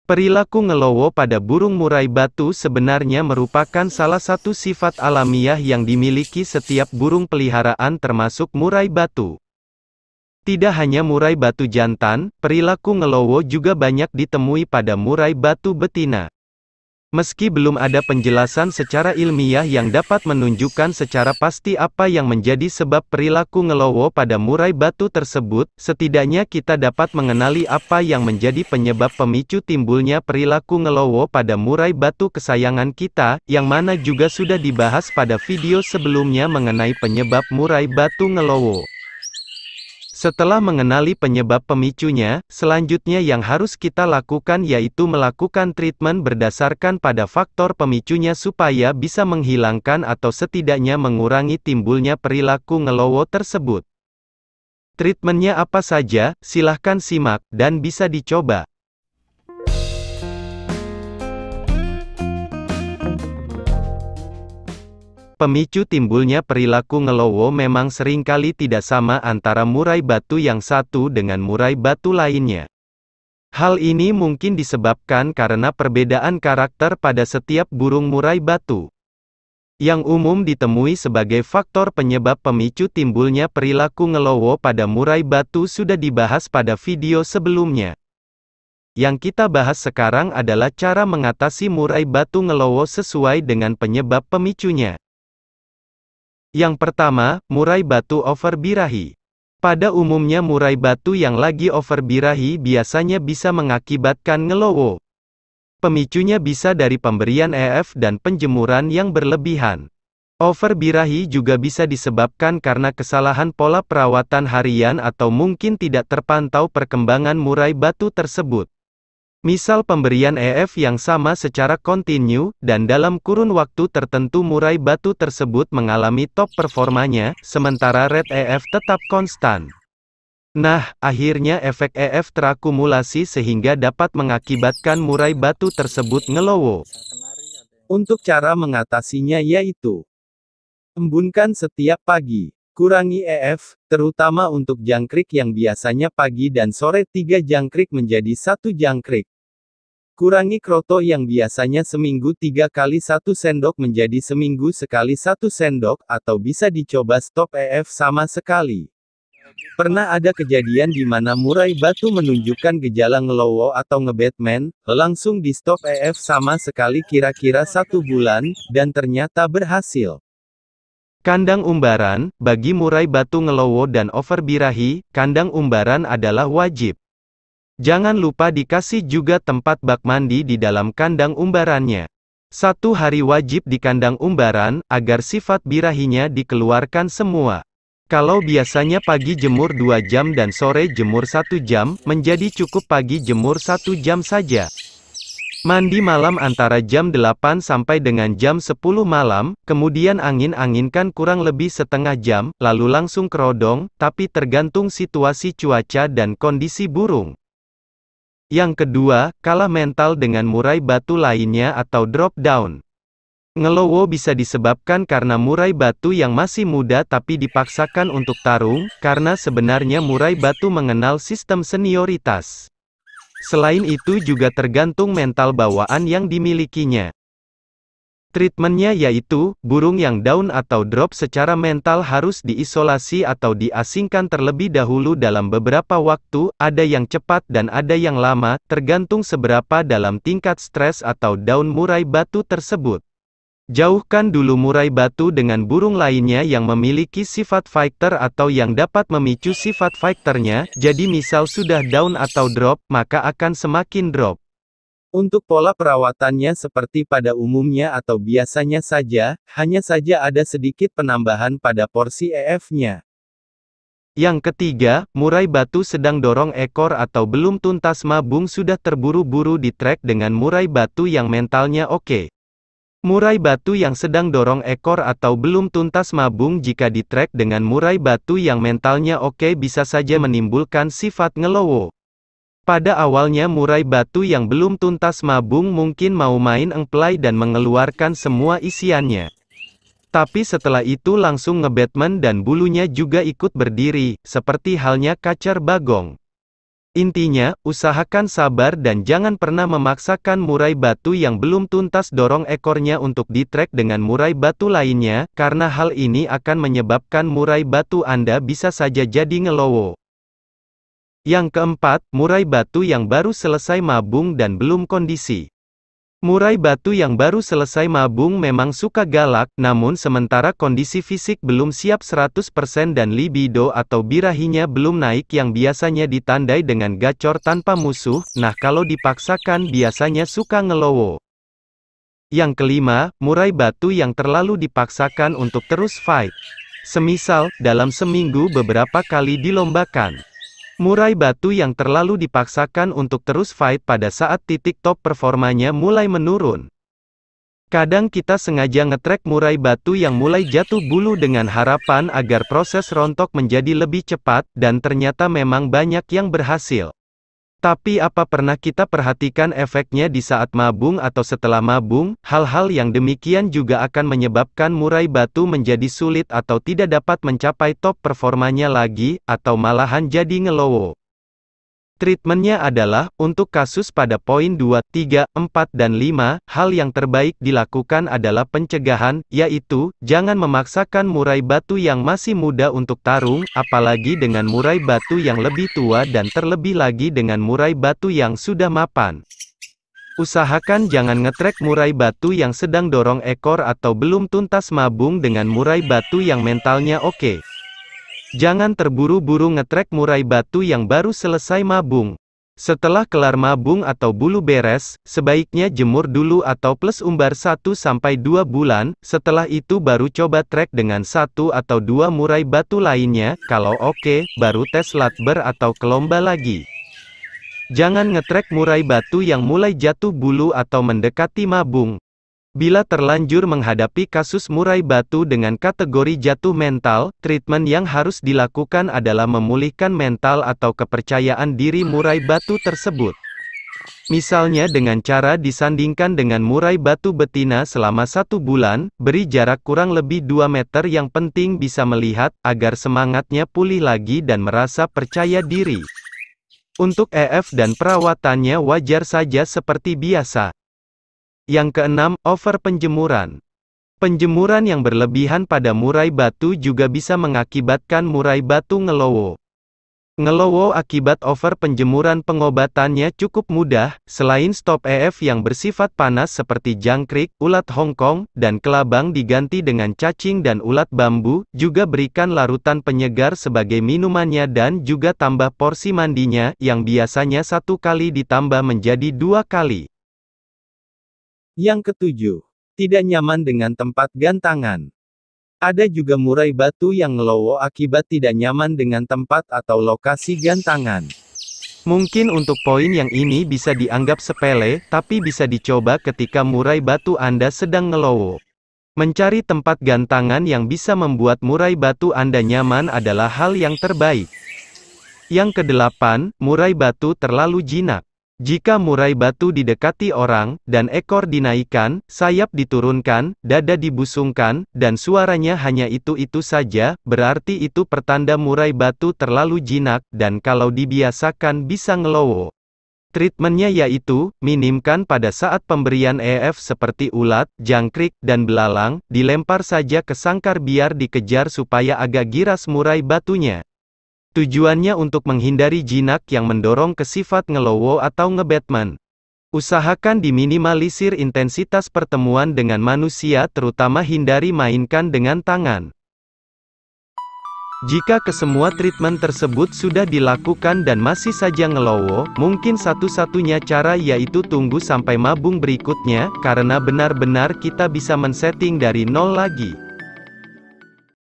Perilaku ngelowo pada burung murai batu sebenarnya merupakan salah satu sifat alamiah yang dimiliki setiap burung peliharaan termasuk murai batu. Tidak hanya murai batu jantan, perilaku ngelowo juga banyak ditemui pada murai batu betina. Meski belum ada penjelasan secara ilmiah yang dapat menunjukkan secara pasti apa yang menjadi sebab perilaku ngelowo pada murai batu tersebut, setidaknya kita dapat mengenali apa yang menjadi penyebab pemicu timbulnya perilaku ngelowo pada murai batu kesayangan kita, yang mana juga sudah dibahas pada video sebelumnya mengenai penyebab murai batu ngelowo. Setelah mengenali penyebab pemicunya, selanjutnya yang harus kita lakukan yaitu melakukan treatment berdasarkan pada faktor pemicunya supaya bisa menghilangkan atau setidaknya mengurangi timbulnya perilaku ngelowo tersebut. Treatmentnya apa saja, silahkan simak, dan bisa dicoba. Pemicu timbulnya perilaku ngelowo memang seringkali tidak sama antara murai batu yang satu dengan murai batu lainnya. Hal ini mungkin disebabkan karena perbedaan karakter pada setiap burung murai batu. Yang umum ditemui sebagai faktor penyebab pemicu timbulnya perilaku ngelowo pada murai batu sudah dibahas pada video sebelumnya. Yang kita bahas sekarang adalah cara mengatasi murai batu ngelowo sesuai dengan penyebab pemicunya. Yang pertama, murai batu over birahi. Pada umumnya murai batu yang lagi over birahi biasanya bisa mengakibatkan ngelowo. Pemicunya bisa dari pemberian EF dan penjemuran yang berlebihan. Over birahi juga bisa disebabkan karena kesalahan pola perawatan harian atau mungkin tidak terpantau perkembangan murai batu tersebut. Misal pemberian EF yang sama secara kontinu, dan dalam kurun waktu tertentu murai batu tersebut mengalami top performanya, sementara rate EF tetap konstan. Nah, akhirnya efek EF terakumulasi sehingga dapat mengakibatkan murai batu tersebut ngelowo. Untuk cara mengatasinya yaitu, embunkan setiap pagi. Kurangi EF, terutama untuk jangkrik yang biasanya pagi dan sore 3 jangkrik menjadi 1 jangkrik. Kurangi kroto yang biasanya seminggu 3 kali 1 sendok menjadi seminggu sekali 1 sendok, atau bisa dicoba stop EF sama sekali. Pernah ada kejadian di mana murai batu menunjukkan gejala ngelowo atau ngebatman, langsung di stop EF sama sekali kira-kira 1 bulan, dan ternyata berhasil. Kandang umbaran, bagi murai batu ngelowo dan over birahi, kandang umbaran adalah wajib. Jangan lupa dikasih juga tempat bak mandi di dalam kandang umbarannya. 1 hari wajib di kandang umbaran, agar sifat birahinya dikeluarkan semua. Kalau biasanya pagi jemur 2 jam dan sore jemur 1 jam, menjadi cukup pagi jemur 1 jam saja. Mandi malam antara jam 8 sampai dengan jam 10 malam, kemudian angin-anginkan kurang lebih setengah jam, lalu langsung kerodong, tapi tergantung situasi cuaca dan kondisi burung. Yang kedua, kalah mental dengan murai batu lainnya atau drop down. Ngelowo bisa disebabkan karena murai batu yang masih muda tapi dipaksakan untuk tarung, karena sebenarnya murai batu mengenal sistem senioritas. Selain itu juga tergantung mental bawaan yang dimilikinya. Treatmentnya yaitu, burung yang down atau drop secara mental harus diisolasi atau diasingkan terlebih dahulu dalam beberapa waktu, ada yang cepat dan ada yang lama, tergantung seberapa dalam tingkat stres atau down murai batu tersebut. Jauhkan dulu murai batu dengan burung lainnya yang memiliki sifat fighter atau yang dapat memicu sifat fighternya, jadi misal sudah down atau drop, maka akan semakin drop. Untuk pola perawatannya seperti pada umumnya atau biasanya saja, hanya saja ada sedikit penambahan pada porsi EF-nya. Yang ketiga, murai batu sedang dorong ekor atau belum tuntas mabung sudah terburu-buru di track dengan murai batu yang mentalnya oke. Murai batu yang sedang dorong ekor atau belum tuntas mabung jika di track dengan murai batu yang mentalnya oke bisa saja menimbulkan sifat ngelowo. Pada awalnya murai batu yang belum tuntas mabung mungkin mau main engplay dan mengeluarkan semua isiannya. Tapi setelah itu langsung ngebatman dan bulunya juga ikut berdiri, seperti halnya kacer bagong. Intinya, usahakan sabar dan jangan pernah memaksakan murai batu yang belum tuntas dorong ekornya untuk di-trek dengan murai batu lainnya, karena hal ini akan menyebabkan murai batu Anda bisa saja jadi ngelowo. Yang keempat, murai batu yang baru selesai mabung dan belum kondisi. Murai batu yang baru selesai mabung memang suka galak, namun sementara kondisi fisik belum siap 100% dan libido atau birahinya belum naik yang biasanya ditandai dengan gacor tanpa musuh, nah kalau dipaksakan biasanya suka ngelowo. Yang kelima, murai batu yang terlalu dipaksakan untuk terus fight. Semisal, dalam seminggu beberapa kali dilombakan. Murai batu yang terlalu dipaksakan untuk terus fight pada saat titik top performanya mulai menurun. Kadang kita sengaja ngetrek murai batu yang mulai jatuh bulu dengan harapan agar proses rontok menjadi lebih cepat, dan ternyata memang banyak yang berhasil. Tapi apa pernah kita perhatikan efeknya di saat mabung atau setelah mabung? Hal-hal yang demikian juga akan menyebabkan murai batu menjadi sulit atau tidak dapat mencapai top performanya lagi, atau malahan jadi ngelowo. Treatmentnya adalah, untuk kasus pada poin 2, 3, 4 dan 5, hal yang terbaik dilakukan adalah pencegahan, yaitu, jangan memaksakan murai batu yang masih muda untuk tarung, apalagi dengan murai batu yang lebih tua dan terlebih lagi dengan murai batu yang sudah mapan. Usahakan jangan ngetrek murai batu yang sedang dorong ekor atau belum tuntas mabung dengan murai batu yang mentalnya oke. Jangan terburu-buru ngetrek murai batu yang baru selesai mabung. Setelah kelar mabung atau bulu beres, sebaiknya jemur dulu atau plus umbar 1-2 bulan, setelah itu baru coba trek dengan 1 atau 2 murai batu lainnya, kalau oke, baru tes latber atau kelomba lagi. Jangan ngetrek murai batu yang mulai jatuh bulu atau mendekati mabung. Bila terlanjur menghadapi kasus murai batu dengan kategori jatuh mental, treatment yang harus dilakukan adalah memulihkan mental atau kepercayaan diri murai batu tersebut. Misalnya dengan cara disandingkan dengan murai batu betina selama 1 bulan, beri jarak kurang lebih 2 meter, yang penting bisa melihat, agar semangatnya pulih lagi dan merasa percaya diri. Untuk EF dan perawatannya wajar saja seperti biasa. Yang keenam, over penjemuran. Penjemuran yang berlebihan pada murai batu juga bisa mengakibatkan murai batu ngelowo. Ngelowo akibat over penjemuran pengobatannya cukup mudah, selain stop EF yang bersifat panas seperti jangkrik, ulat Hongkong, dan kelabang diganti dengan cacing dan ulat bambu, juga berikan larutan penyegar sebagai minumannya dan juga tambah porsi mandinya, yang biasanya 1 kali ditambah menjadi 2 kali. Yang ketujuh, tidak nyaman dengan tempat gantangan. Ada juga murai batu yang ngelowo akibat tidak nyaman dengan tempat atau lokasi gantangan. Mungkin untuk poin yang ini bisa dianggap sepele, tapi bisa dicoba ketika murai batu Anda sedang ngelowo. Mencari tempat gantangan yang bisa membuat murai batu Anda nyaman adalah hal yang terbaik. Yang kedelapan, murai batu terlalu jinak. Jika murai batu didekati orang, dan ekor dinaikkan, sayap diturunkan, dada dibusungkan, dan suaranya hanya itu-itu saja, berarti itu pertanda murai batu terlalu jinak, dan kalau dibiasakan bisa ngelowo. Treatmentnya yaitu, minimkan pada saat pemberian EF seperti ulat, jangkrik, dan belalang, dilempar saja ke sangkar biar dikejar supaya agak giras murai batunya. Tujuannya untuk menghindari jinak yang mendorong ke sifat ngelowo atau ngebatman. Usahakan diminimalisir intensitas pertemuan dengan manusia, terutama hindari mainkan dengan tangan. Jika kesemua treatment tersebut sudah dilakukan dan masih saja ngelowo, mungkin satu-satunya cara yaitu tunggu sampai mabung berikutnya, karena benar-benar kita bisa men-setting dari nol lagi.